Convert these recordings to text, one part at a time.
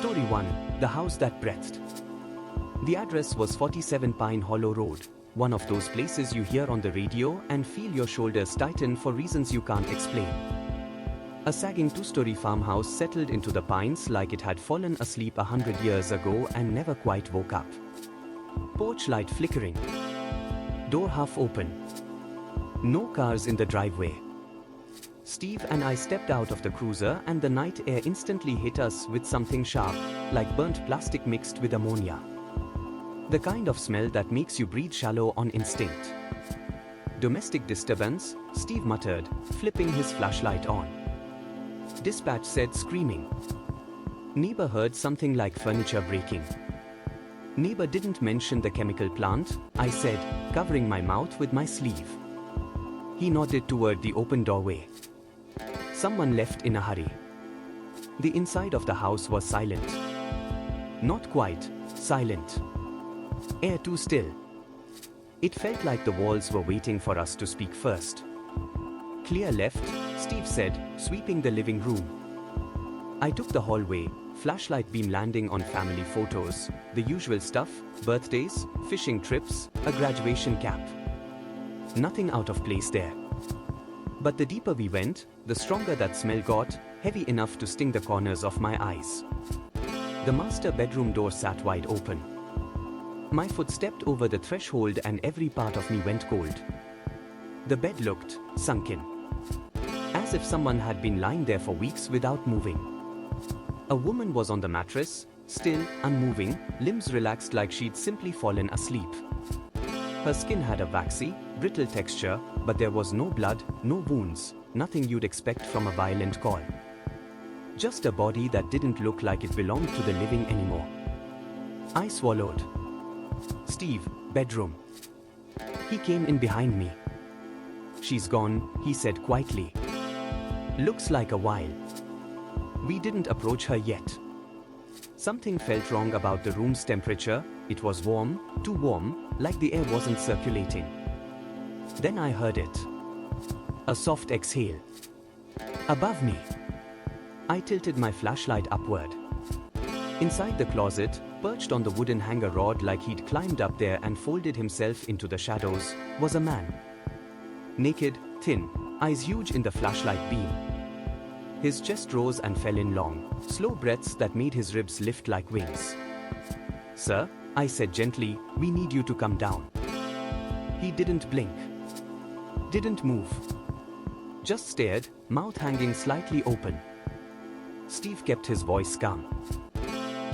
Story 1. The House That Breathed. The address was 47 Pine Hollow Road, one of those places you hear on the radio and feel your shoulders tighten for reasons you can't explain. A sagging two-story farmhouse settled into the pines like it had fallen asleep 100 years ago and never quite woke up. Porch light flickering. Door half open. No cars in the driveway. Steve and I stepped out of the cruiser and the night air instantly hit us with something sharp, like burnt plastic mixed with ammonia. The kind of smell that makes you breathe shallow on instinct. Domestic disturbance, Steve muttered, flipping his flashlight on. Dispatch said screaming. Neighbor heard something like furniture breaking. Neighbor didn't mention the chemical plant, I said, covering my mouth with my sleeve. He nodded toward the open doorway. Someone left in a hurry. The inside of the house was silent. Not quite silent. Air too still. It felt like the walls were waiting for us to speak first. Clear left, Steve said, sweeping the living room. I took the hallway, flashlight beam landing on family photos, the usual stuff, birthdays, fishing trips, a graduation cap. Nothing out of place there. But the deeper we went, the stronger that smell got, heavy enough to sting the corners of my eyes. The master bedroom door sat wide open. My foot stepped over the threshold and every part of me went cold. The bed looked sunken, as if someone had been lying there for weeks without moving. A woman was on the mattress, still, unmoving, limbs relaxed like she'd simply fallen asleep. Her skin had a waxy, brittle texture, but there was no blood, no wounds, nothing you'd expect from a violent call. Just a body that didn't look like it belonged to the living anymore. I swallowed. Steve, bedroom. He came in behind me. She's gone, he said quietly. Looks like a while. We didn't approach her yet. Something felt wrong about the room's temperature. It was warm, too warm, like the air wasn't circulating. Then I heard it. A soft exhale. Above me. I tilted my flashlight upward. Inside the closet, perched on the wooden hanger rod like he'd climbed up there and folded himself into the shadows, was a man. Naked, thin, eyes huge in the flashlight beam. His chest rose and fell in long, slow breaths that made his ribs lift like wings. Sir, I said gently, we need you to come down. He didn't blink. Didn't move. Just stared, mouth hanging slightly open. Steve kept his voice calm.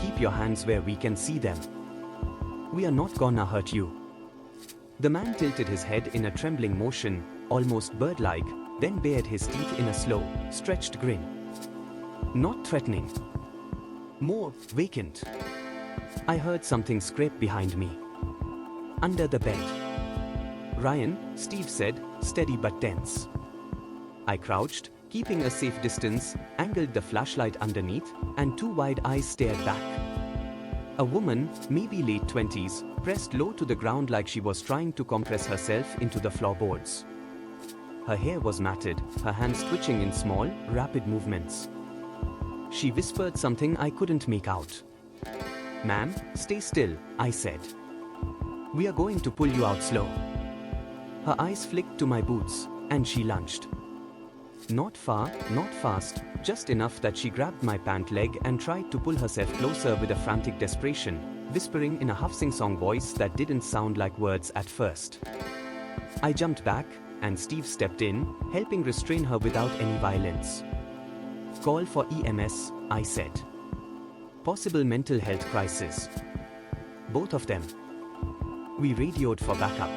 Keep your hands where we can see them. We are not gonna hurt you. The man tilted his head in a trembling motion, almost bird-like, then bared his teeth in a slow, stretched grin. Not threatening. More vacant. I heard something scrape behind me. Under the bed. Ryan, Steve said, steady but tense. I crouched, keeping a safe distance, angled the flashlight underneath, and two wide eyes stared back. A woman, maybe late 20s, pressed low to the ground like she was trying to compress herself into the floorboards. Her hair was matted, her hands twitching in small, rapid movements. She whispered something I couldn't make out. Ma'am, stay still, I said. We are going to pull you out slow. Her eyes flicked to my boots, and she lunged. Not far, not fast, just enough that she grabbed my pant leg and tried to pull herself closer with a frantic desperation, whispering in a half sing-song voice that didn't sound like words at first. I jumped back, and Steve stepped in, helping restrain her without any violence. Call for EMS, I said. Possible mental health crisis. Both of them. We radioed for backup.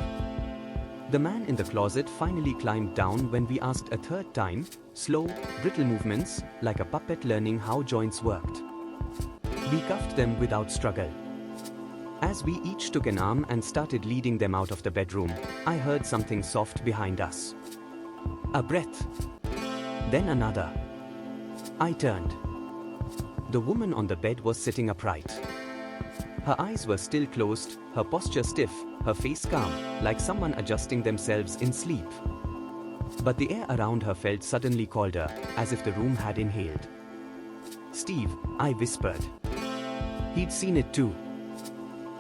The man in the closet finally climbed down when we asked a third time, slow, brittle movements, like a puppet learning how joints worked. We cuffed them without struggle. As we each took an arm and started leading them out of the bedroom, I heard something soft behind us. A breath. Then another. I turned. The woman on the bed was sitting upright. Her eyes were still closed, her posture stiff, her face calm, like someone adjusting themselves in sleep. But the air around her felt suddenly colder, as if the room had inhaled. Steve, I whispered. He'd seen it too.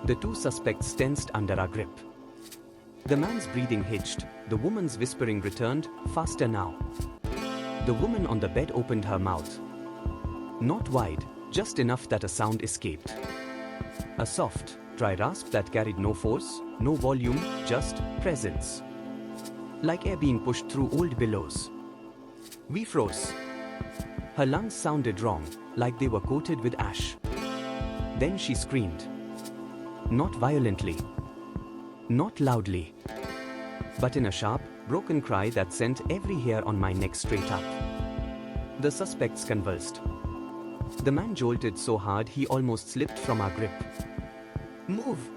The two suspects tensed under our grip. The man's breathing hitched, the woman's whispering returned, faster now. The woman on the bed opened her mouth. Not wide, just enough that a sound escaped. A soft, dry rasp that carried no force, no volume, just presence. Like air being pushed through old billows. We froze. Her lungs sounded wrong, like they were coated with ash. Then she screamed. Not violently. Not loudly. But in a sharp, broken cry that sent every hair on my neck straight up. The suspects convulsed. The man jolted so hard he almost slipped from our grip. Move!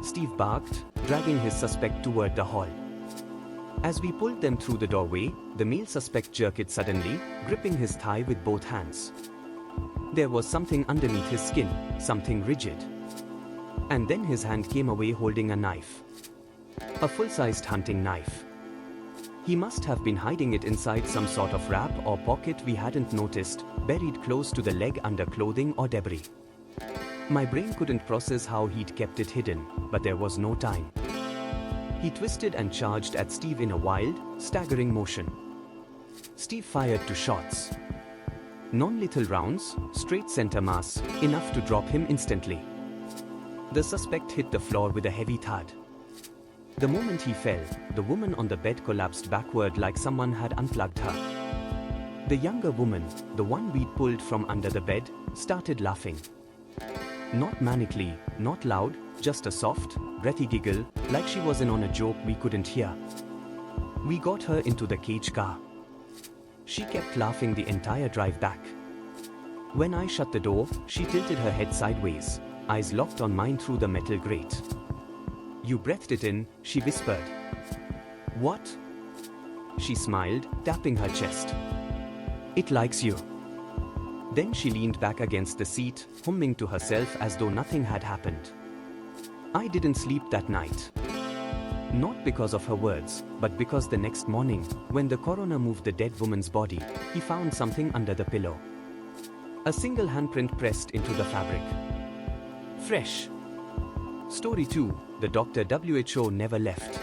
Steve barked, dragging his suspect toward the hall. As we pulled them through the doorway, the male suspect jerked suddenly, gripping his thigh with both hands. There was something underneath his skin, something rigid. And then his hand came away holding a knife. A full-sized hunting knife. He must have been hiding it inside some sort of wrap or pocket we hadn't noticed, buried close to the leg under clothing or debris. My brain couldn't process how he'd kept it hidden, but there was no time. He twisted and charged at Steve in a wild, staggering motion. Steve fired 2 shots. Non-lethal rounds, straight center mass, enough to drop him instantly. The suspect hit the floor with a heavy thud. The moment he fell, the woman on the bed collapsed backward like someone had unplugged her. The younger woman, the one we'd pulled from under the bed, started laughing. Not manically, not loud, just a soft, breathy giggle, like she was in on a joke we couldn't hear. We got her into the cage car. She kept laughing the entire drive back. When I shut the door, she tilted her head sideways, eyes locked on mine through the metal grate. You breathed it in, she whispered. What? She smiled, tapping her chest. It likes you. Then she leaned back against the seat, humming to herself as though nothing had happened. I didn't sleep that night. Not because of her words, but because the next morning, when the coroner moved the dead woman's body, he found something under the pillow. A single handprint pressed into the fabric. Fresh. Story 2, the Dr. WHO never left.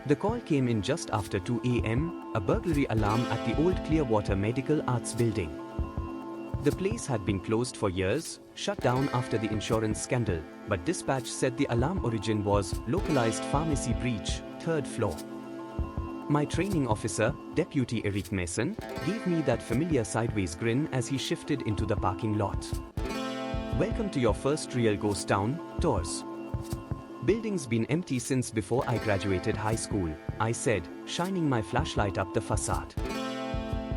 The call came in just after 2 a.m., a burglary alarm at the old Clearwater Medical Arts building. The place had been closed for years, shut down after the insurance scandal, but dispatch said the alarm origin was localized pharmacy breach, 3rd floor. My training officer, Deputy Eric Mason, gave me that familiar sideways grin as he shifted into the parking lot. Welcome to your first real ghost town, Tours. Building's been empty since before I graduated high school, I said, shining my flashlight up the facade.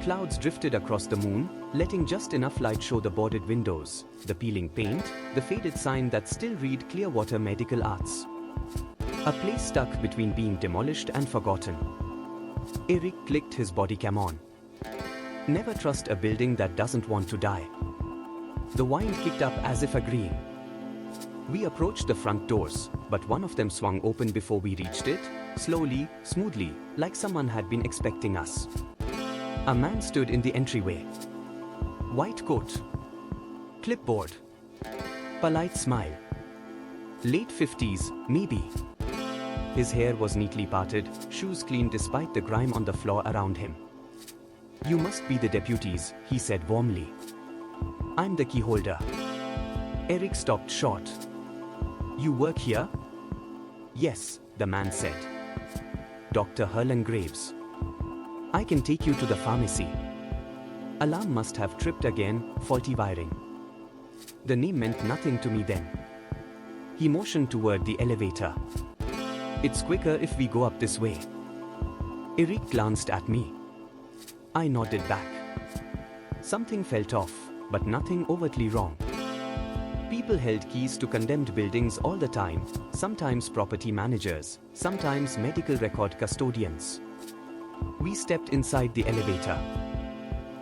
Clouds drifted across the moon, letting just enough light show the boarded windows, the peeling paint, the faded sign that still read Clearwater Medical Arts. A place stuck between being demolished and forgotten. Eric clicked his body cam on. Never trust a building that doesn't want to die. The wind kicked up as if agreeing. We approached the front doors, but one of them swung open before we reached it, slowly, smoothly, like someone had been expecting us. A man stood in the entryway. White coat. Clipboard. Polite smile. Late 50s, maybe. His hair was neatly parted, shoes clean despite the grime on the floor around him. You must be the deputies, he said warmly. I'm the key holder. Eric stopped short. You work here? Yes, the man said. Dr. Herlan Graves. I can take you to the pharmacy. Alarm must have tripped again, faulty wiring. The name meant nothing to me then. He motioned toward the elevator. It's quicker if we go up this way. Eric glanced at me. I nodded back. Something felt off, but nothing overtly wrong. People held keys to condemned buildings all the time, sometimes property managers, sometimes medical record custodians. We stepped inside the elevator.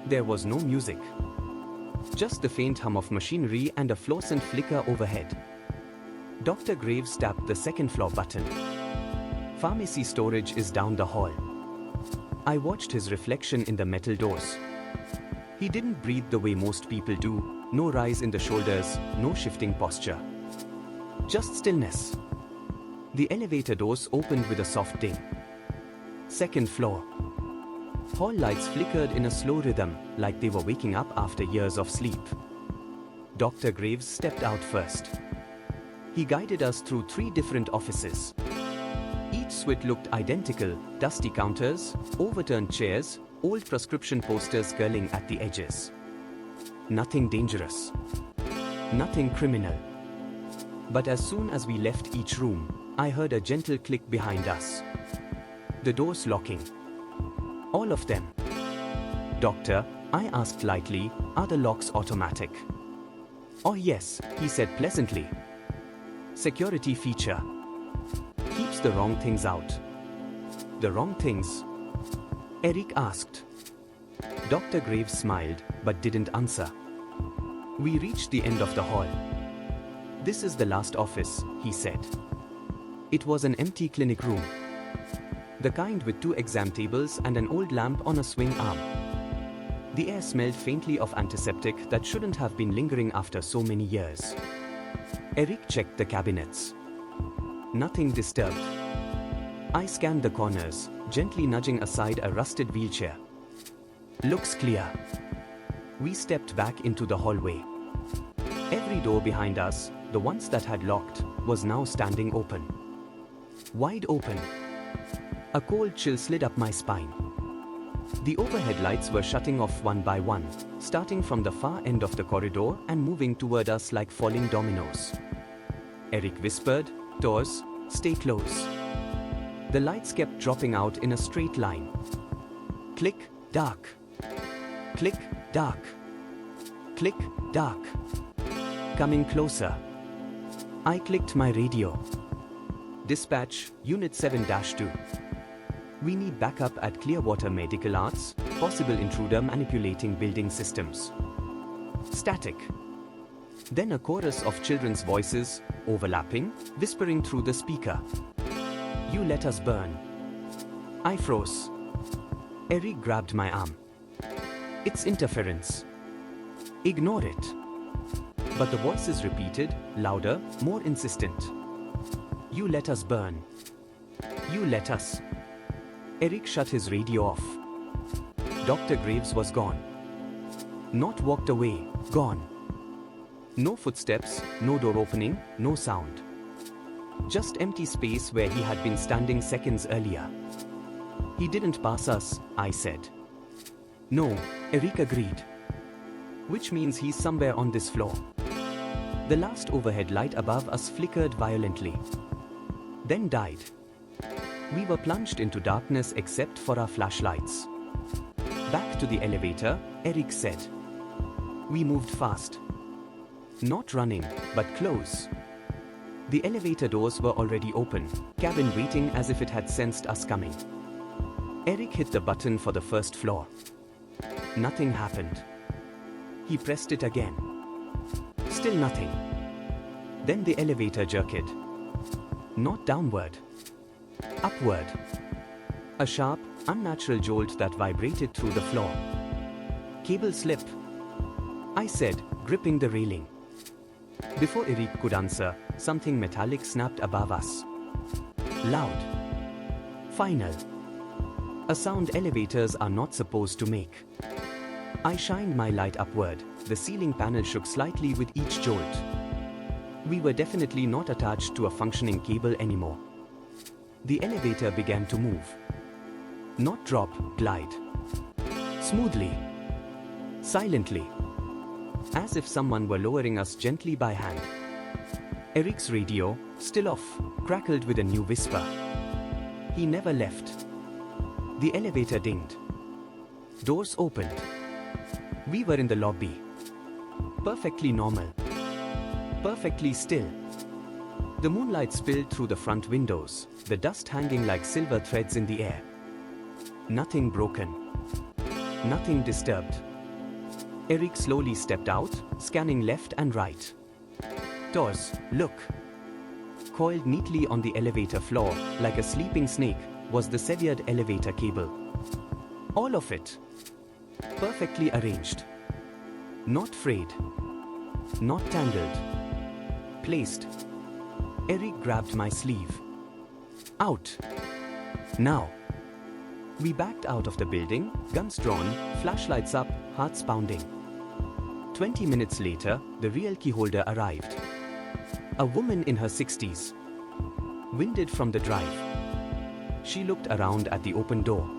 There was no music. Just the faint hum of machinery and a fluorescent flicker overhead. Dr. Graves tapped the 2nd floor button. Pharmacy storage is down the hall. I watched his reflection in the metal doors. He didn't breathe the way most people do, No rise in the shoulders, no shifting posture. Just stillness. The elevator doors opened with a soft ding. Second floor. Hall lights flickered in a slow rhythm, like they were waking up after years of sleep. Dr. Graves stepped out first. He guided us through 3 different offices. Each suite looked identical: dusty counters, overturned chairs, old prescription posters curling at the edges. Nothing dangerous. Nothing criminal. But as soon as we left each room, I heard a gentle click behind us. The doors locking. All of them. Doctor, I asked lightly, are the locks automatic? Oh yes, he said pleasantly. Security feature. Keeps the wrong things out. The wrong things? Eric asked. Dr. Graves smiled, but didn't answer. We reached the end of the hall. This is the last office, he said. It was an empty clinic room. The kind with 2 exam tables and an old lamp on a swing arm. The air smelled faintly of antiseptic that shouldn't have been lingering after so many years. Eric checked the cabinets. Nothing disturbed. I scanned the corners, gently nudging aside a rusted wheelchair. Looks clear. We stepped back into the hallway. Every door behind us, the ones that had locked, was now standing open. Wide open. A cold chill slid up my spine. The overhead lights were shutting off one by one, starting from the far end of the corridor and moving toward us like falling dominoes. Eric whispered, "Doors, stay close." The lights kept dropping out in a straight line. Click, dark. Click, dark. Click, dark. Coming closer. I clicked my radio. Dispatch, Unit 7-2. We need backup at Clearwater Medical Arts, possible intruder manipulating building systems. Static. Then a chorus of children's voices, overlapping, whispering through the speaker. You let us burn. I froze. Eric grabbed my arm. It's interference. Ignore it. But the voices repeated, louder, more insistent. You let us burn. You let us. Eric shut his radio off. Dr. Graves was gone. Not walked away, gone. No footsteps, no door opening, no sound. Just empty space where he had been standing seconds earlier. He didn't pass us, I said. No, Eric agreed. Which means he's somewhere on this floor. The last overhead light above us flickered violently. Then died. We were plunged into darkness except for our flashlights. Back to the elevator, Eric said. We moved fast. Not running, but close. The elevator doors were already open, cabin waiting as if it had sensed us coming. Eric hit the button for the first floor. Nothing happened. He pressed it again. Still nothing. Then the elevator jerked. Not downward. Upward. A sharp, unnatural jolt that vibrated through the floor. Cable slip, I said, gripping the railing. Before Eric could answer, something metallic snapped above us. Loud. Final. A sound elevators are not supposed to make. I shined my light upward. The ceiling panel shook slightly with each jolt. We were definitely not attached to a functioning cable anymore. The elevator began to move. Not drop, glide. Smoothly. Silently. As if someone were lowering us gently by hand. Eric's radio, still off, crackled with a new whisper. He never left. The elevator dinged. Doors opened. We were in the lobby. Perfectly normal. Perfectly still. The moonlight spilled through the front windows, the dust hanging like silver threads in the air. Nothing broken. Nothing disturbed. Eric slowly stepped out, scanning left and right. Doors, look. Coiled neatly on the elevator floor, like a sleeping snake, was the severed elevator cable. All of it. Perfectly arranged. Not frayed. Not tangled. Placed. Eric grabbed my sleeve. Out. Now. We backed out of the building, guns drawn, flashlights up, hearts pounding. 20 minutes later, the real key holder arrived. A woman in her 60s. Winded from the drive. She looked around at the open door.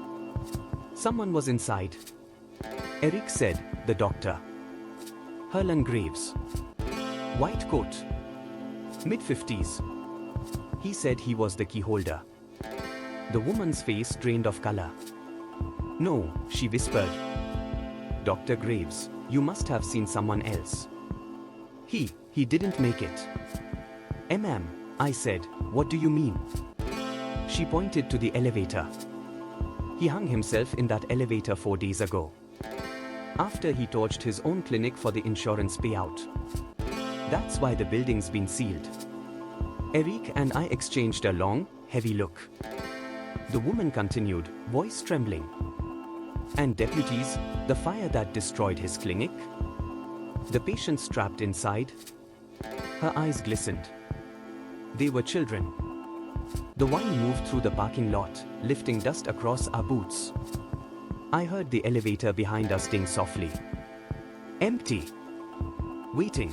Someone was inside. Eric said, the doctor. Herlan Graves. White coat. Mid-50s. He said he was the key holder. The woman's face drained of color. No, she whispered. Dr. Graves, you must have seen someone else. He didn't make it. Ma'am, I said, what do you mean? She pointed to the elevator. He hung himself in that elevator 4 days ago. After he torched his own clinic for the insurance payout. That's why the building's been sealed. Eric and I exchanged a long, heavy look. The woman continued, voice trembling. And deputies, the fire that destroyed his clinic? The patients trapped inside? Her eyes glistened. They were children. The wine moved through the parking lot, lifting dust across our boots. I heard the elevator behind us ding softly. Empty. Waiting.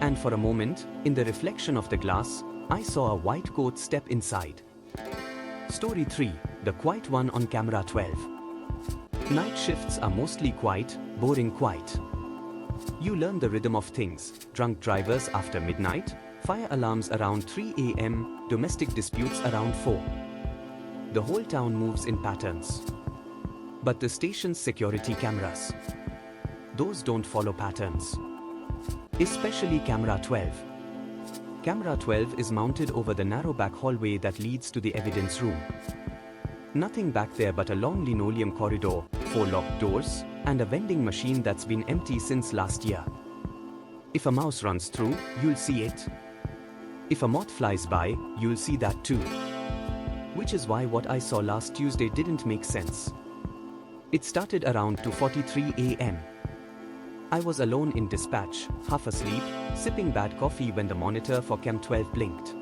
And for a moment, in the reflection of the glass, I saw a white coat step inside. Story 3, the quiet one on camera 12. Night shifts are mostly quiet, boring quiet. You learn the rhythm of things, drunk drivers after midnight, fire alarms around 3 a.m., domestic disputes around 4. The whole town moves in patterns. But the station's security cameras, those don't follow patterns. Especially camera 12. Camera 12 is mounted over the narrow back hallway that leads to the evidence room. Nothing back there but a long linoleum corridor, 4 locked doors, and a vending machine that's been empty since last year. If a mouse runs through, you'll see it. If a moth flies by, you'll see that too. Which is why what I saw last Tuesday didn't make sense. It started around 2:43 a.m. I was alone in dispatch, half asleep, sipping bad coffee when the monitor for Cam 12 blinked.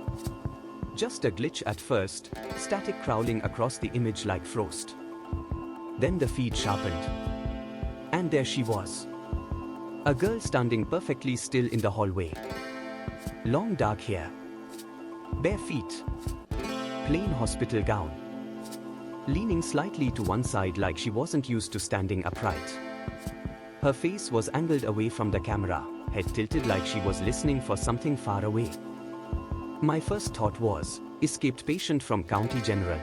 Just a glitch at first, static crawling across the image like frost. Then the feed sharpened. And there she was. A girl standing perfectly still in the hallway. Long dark hair. Bare feet. Plain hospital gown. Leaning slightly to one side like she wasn't used to standing upright. Her face was angled away from the camera, head tilted like she was listening for something far away. My first thought was, escaped patient from County General.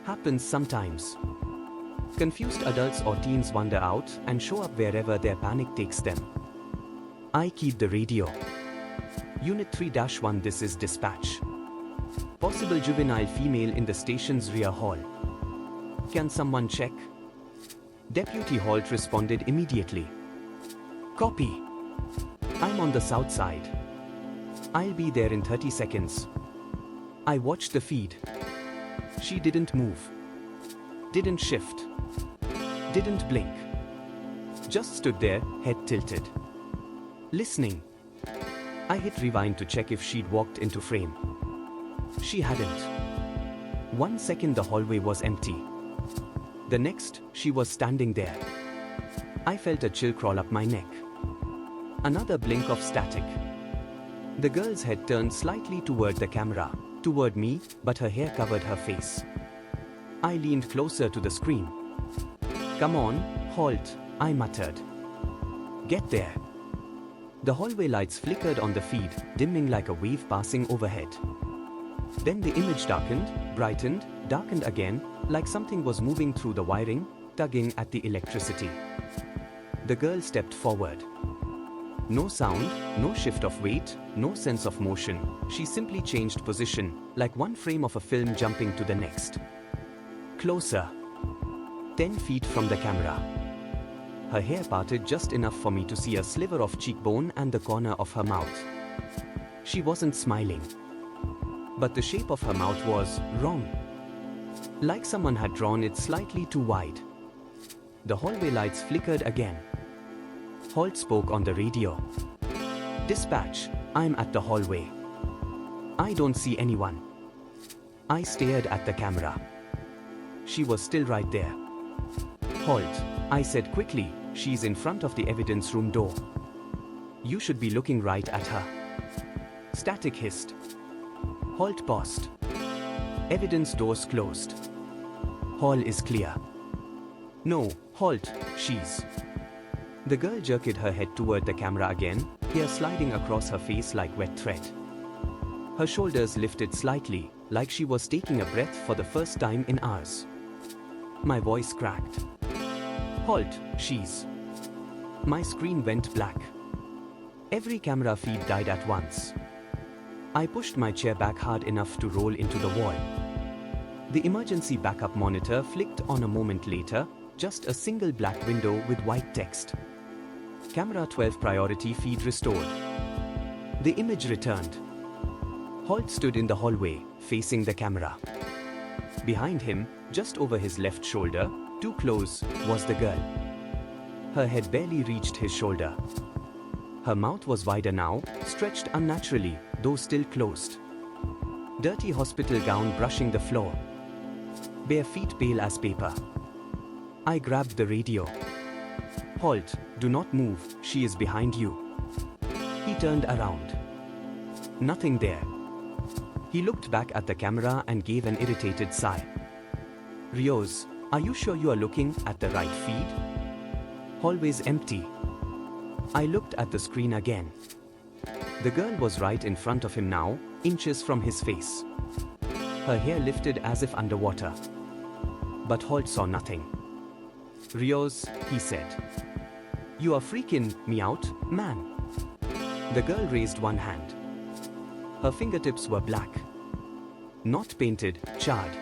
Happens sometimes. Confused adults or teens wander out and show up wherever their panic takes them. I keep the radio. Unit 3-1, this is dispatch. Possible juvenile female in the station's rear hall. Can someone check? Deputy Holt responded immediately. Copy. I'm on the south side. I'll be there in 30 seconds. I watched the feed. She didn't move. Didn't shift. Didn't blink. Just stood there, head tilted. Listening. I hit rewind to check if she'd walked into frame. She hadn't. 1 second the hallway was empty. The next, she was standing there. I felt a chill crawl up my neck. Another blink of static. The girl's head turned slightly toward the camera, toward me, but her hair covered her face. I leaned closer to the screen. Come on, Holt, I muttered. Get there. The hallway lights flickered on the feed, dimming like a wave passing overhead. Then the image darkened, brightened, darkened again, like something was moving through the wiring, tugging at the electricity. The girl stepped forward. No sound, no shift of weight, no sense of motion. She simply changed position, like one frame of a film jumping to the next. Closer. 10 feet from the camera. Her hair parted just enough for me to see a sliver of cheekbone and the corner of her mouth. She wasn't smiling. But the shape of her mouth was wrong. Like someone had drawn it slightly too wide. The hallway lights flickered again. Holt spoke on the radio. Dispatch, I'm at the hallway. I don't see anyone. I stared at the camera. She was still right there. Holt, I said quickly, she's in front of the evidence room door. You should be looking right at her. Static hissed. Holt paused. Evidence doors closed. Hall is clear. No, Holt, she's... The girl jerked her head toward the camera again, hair sliding across her face like wet thread. Her shoulders lifted slightly, like she was taking a breath for the first time in hours. My voice cracked. Holt, she's... My screen went black. Every camera feed died at once. I pushed my chair back hard enough to roll into the wall. The emergency backup monitor flicked on a moment later, just a single black window with white text. Camera 12 priority feed restored. The image returned. Holt stood in the hallway, facing the camera. Behind him, just over his left shoulder, too close, was the girl. Her head barely reached his shoulder. Her mouth was wider now, stretched unnaturally, though still closed. Dirty hospital gown brushing the floor. Bare feet pale as paper. I grabbed the radio. Holt, do not move, she is behind you. He turned around. Nothing there. He looked back at the camera and gave an irritated sigh. Rios, are you sure you are looking at the right feed? Hallway's empty. I looked at the screen again. The girl was right in front of him now, inches from his face. Her hair lifted as if underwater. But Holt saw nothing. Rios, he said. You are freaking me out, man. The girl raised one hand. Her fingertips were black. Not painted, charred.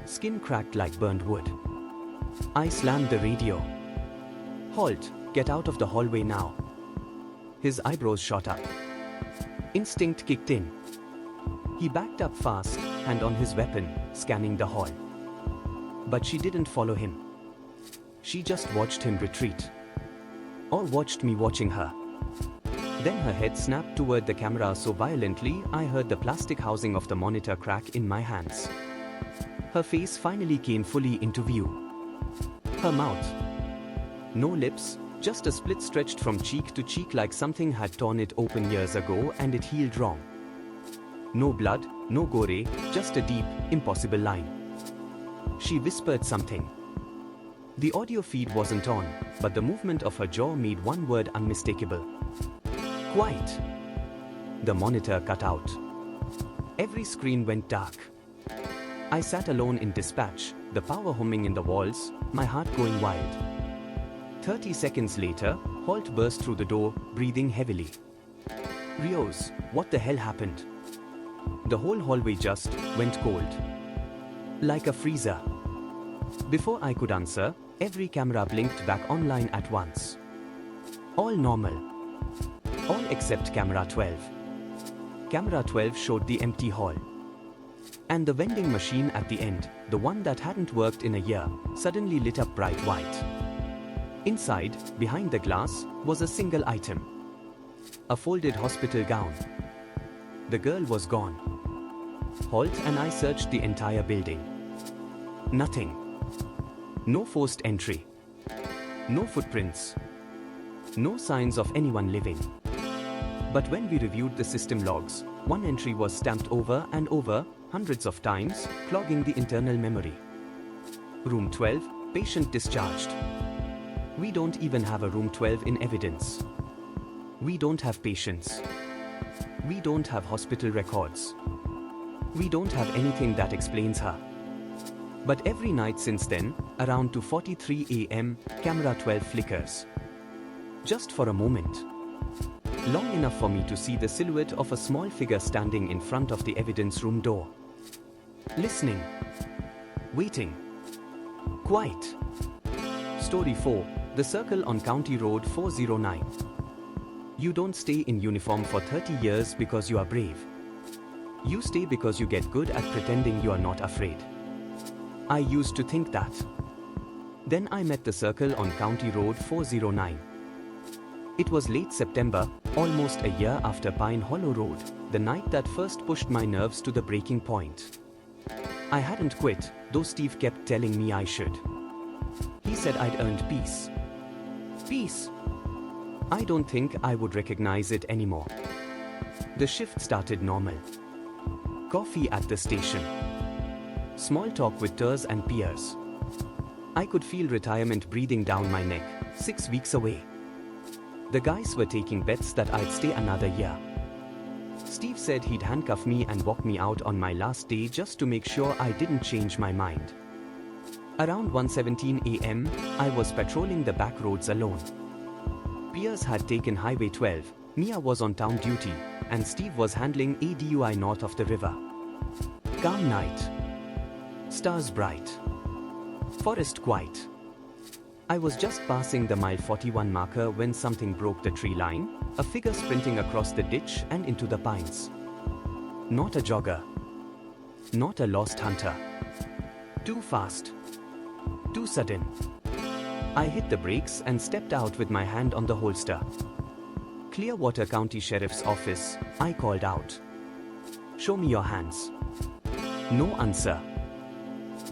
Skin cracked like burned wood. I slammed the radio. Holt, get out of the hallway now. His eyebrows shot up. Instinct kicked in. He backed up fast, hand on his weapon, scanning the hall. But she didn't follow him. She just watched him retreat. Or watched me watching her. Then her head snapped toward the camera so violently I heard the plastic housing of the monitor crack in my hands. Her face finally came fully into view. Her mouth. No lips, just a split stretched from cheek to cheek like something had torn it open years ago and it healed wrong. No blood, no gore, just a deep, impossible line. She whispered something. The audio feed wasn't on, but the movement of her jaw made one word unmistakable. Quiet. The monitor cut out. Every screen went dark. I sat alone in dispatch, the power humming in the walls, my heart going wild. 30 seconds later, Holt burst through the door, breathing heavily. Rios, what the hell happened? The whole hallway just went cold. Like a freezer. Before I could answer, every camera blinked back online at once. All normal. All except camera 12. Camera 12 showed the empty hall. And the vending machine at the end, the one that hadn't worked in a year, suddenly lit up bright white. Inside, behind the glass, was a single item. A folded hospital gown. The girl was gone. Holt and I searched the entire building. Nothing. No forced entry. No footprints. No signs of anyone living. But when we reviewed the system logs, one entry was stamped over and over, hundreds of times, clogging the internal memory. Room 12, patient discharged. We don't even have a room 12 in evidence. We don't have patients. We don't have hospital records. We don't have anything that explains her. But every night since then, around 2:43 a.m., camera 12 flickers. Just for a moment. Long enough for me to see the silhouette of a small figure standing in front of the evidence room door. Listening. Waiting. Quiet. Story 4, The Circle on County Road 409. You don't stay in uniform for 30 years because you are brave. You stay because you get good at pretending you are not afraid. I used to think that. Then I met the Circle on County Road 409. It was late September, almost a year after Pine Hollow Road, the night that first pushed my nerves to the breaking point. I hadn't quit, though Steve kept telling me I should. He said I'd earned peace. Peace? I don't think I would recognize it anymore. The shift started normal. Coffee at the station. Small talk with Ters and peers. I could feel retirement breathing down my neck, 6 weeks away. The guys were taking bets that I'd stay another year. Steve said he'd handcuff me and walk me out on my last day just to make sure I didn't change my mind. Around 1:17 a.m., I was patrolling the back roads alone. Piers had taken Highway 12, Mia was on town duty, and Steve was handling a DUI north of the river. Calm night. Stars bright. Forest quiet. I was just passing the mile 41 marker when something broke the tree line, a figure sprinting across the ditch and into the pines. Not a jogger. Not a lost hunter. Too fast. Too sudden. I hit the brakes and stepped out with my hand on the holster. Clearwater County Sheriff's Office, I called out. Show me your hands. No answer.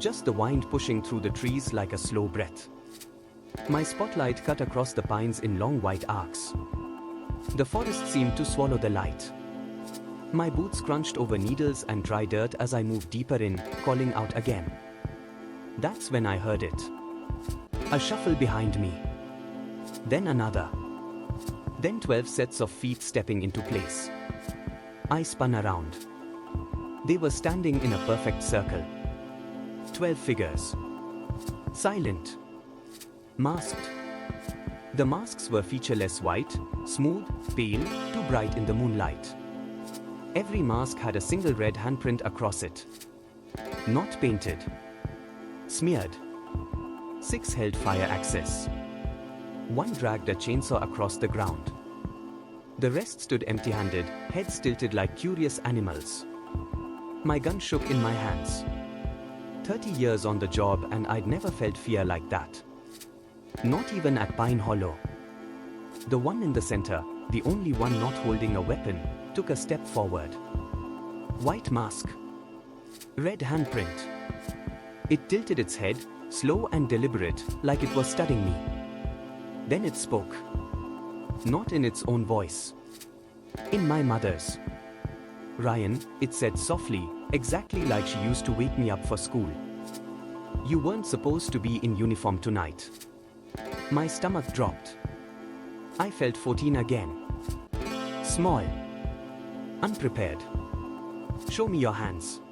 Just the wind pushing through the trees like a slow breath. My spotlight cut across the pines in long white arcs. The forest seemed to swallow the light. My boots crunched over needles and dry dirt as I moved deeper in, calling out again. That's when I heard it. A shuffle behind me. Then another. Then 12 sets of feet stepping into place. I spun around. They were standing in a perfect circle. 12 figures. Silent. Masked. The masks were featureless white, smooth, pale, too bright in the moonlight. Every mask had a single red handprint across it. Not painted. Smeared. 6 held fire access. 1 dragged a chainsaw across the ground. The rest stood empty-handed, heads tilted like curious animals. My gun shook in my hands. 30 years on the job and I'd never felt fear like that. Not even at Pine Hollow. The one in the center, the only one not holding a weapon, took a step forward. White mask. Red handprint. It tilted its head, slow and deliberate, like it was studying me. Then it spoke. Not in its own voice. In my mother's. Ryan, it said softly, exactly like she used to wake me up for school. You weren't supposed to be in uniform tonight. My stomach dropped. I felt 14 again. Small. Unprepared. Show me your hands.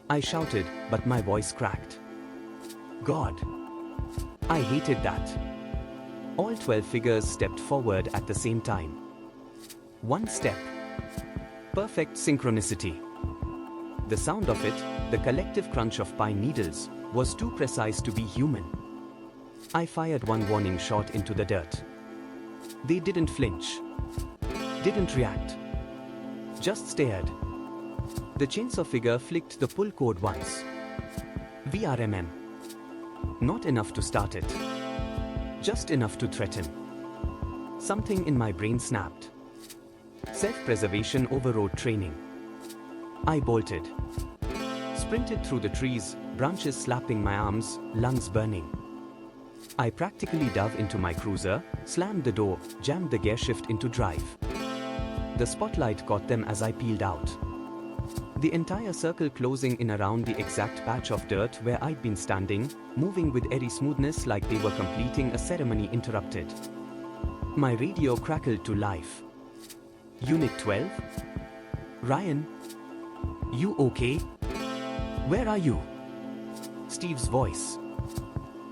I shouted, but my voice cracked. God. I hated that. All 12 figures stepped forward at the same time. 1 step. Perfect synchronicity. The sound of it, the collective crunch of pine needles, was too precise to be human. I fired 1 warning shot into the dirt. They didn't flinch. Didn't react. Just stared. The chainsaw figure flicked the pull cord once. VRMM. Not enough to start it. Just enough to threaten. Something in my brain snapped. Self-preservation overrode training. I bolted. Sprinted through the trees, branches slapping my arms, lungs burning. I practically dove into my cruiser, slammed the door, jammed the gear shift into drive. The spotlight caught them as I peeled out. The entire circle closing in around the exact patch of dirt where I'd been standing, moving with airy smoothness like they were completing a ceremony interrupted. My radio crackled to life. Unit 12? Ryan? You okay? Where are you? Steve's voice.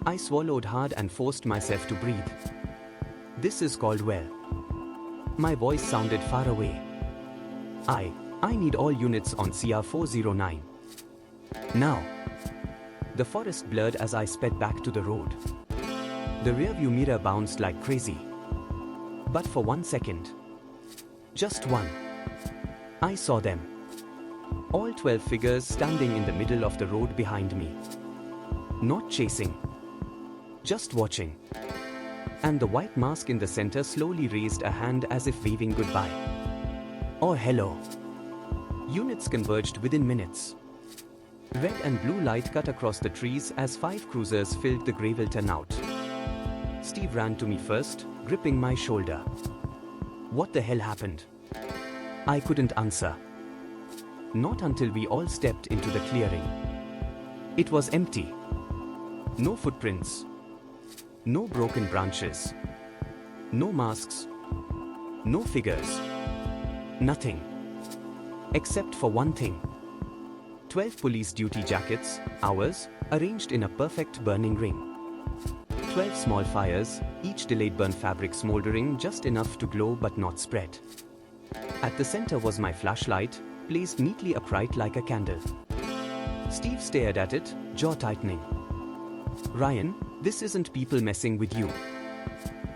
I swallowed hard and forced myself to breathe. This is Caldwell. My voice sounded far away. I need all units on CR 409. Now. The forest blurred as I sped back to the road. The rearview mirror bounced like crazy. But for 1 second. Just one. I saw them. All 12 figures standing in the middle of the road behind me. Not chasing. Just watching. And the white mask in the center slowly raised a hand as if waving goodbye. Or hello. Units converged within minutes. Red and blue light cut across the trees as 5 cruisers filled the gravel turnout. Steve ran to me first, gripping my shoulder. What the hell happened? I couldn't answer. Not until we all stepped into the clearing. It was empty. No footprints. No broken branches. No masks. No figures. Nothing. Except for one thing. 12 police duty jackets, ours, arranged in a perfect burning ring. 12 small fires, each delayed burn fabric smoldering just enough to glow but not spread. At the center was my flashlight, placed neatly upright like a candle. Steve stared at it, jaw tightening. Ryan, this isn't people messing with you.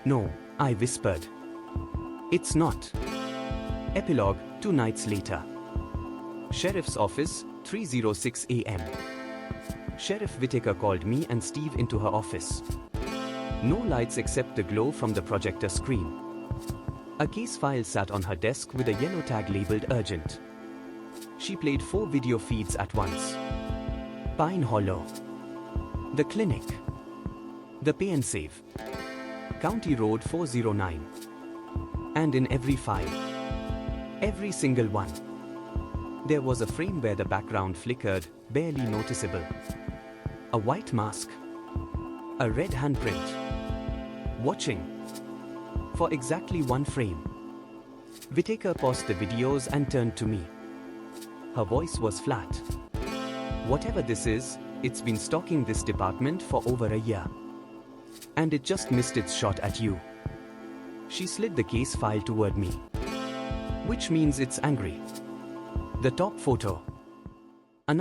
No, I whispered. It's not. Epilogue, 2 nights later. Sheriff's office, 3:06 a.m. Sheriff Whitaker called me and Steve into her office. No lights except the glow from the projector screen. A case file sat on her desk with a yellow tag labeled urgent. She played 4 video feeds at once. Pine Hollow. The clinic. The Pay and Save. County Road 409. And in every file. Every single one. There was a frame where the background flickered, barely noticeable. A white mask. A red handprint. Watching. For exactly 1 frame. Whitaker paused the videos and turned to me. Her voice was flat. Whatever this is, it's been stalking this department for over a year. And it just missed its shot at you. She slid the case file toward me. Which means it's angry. The top photo.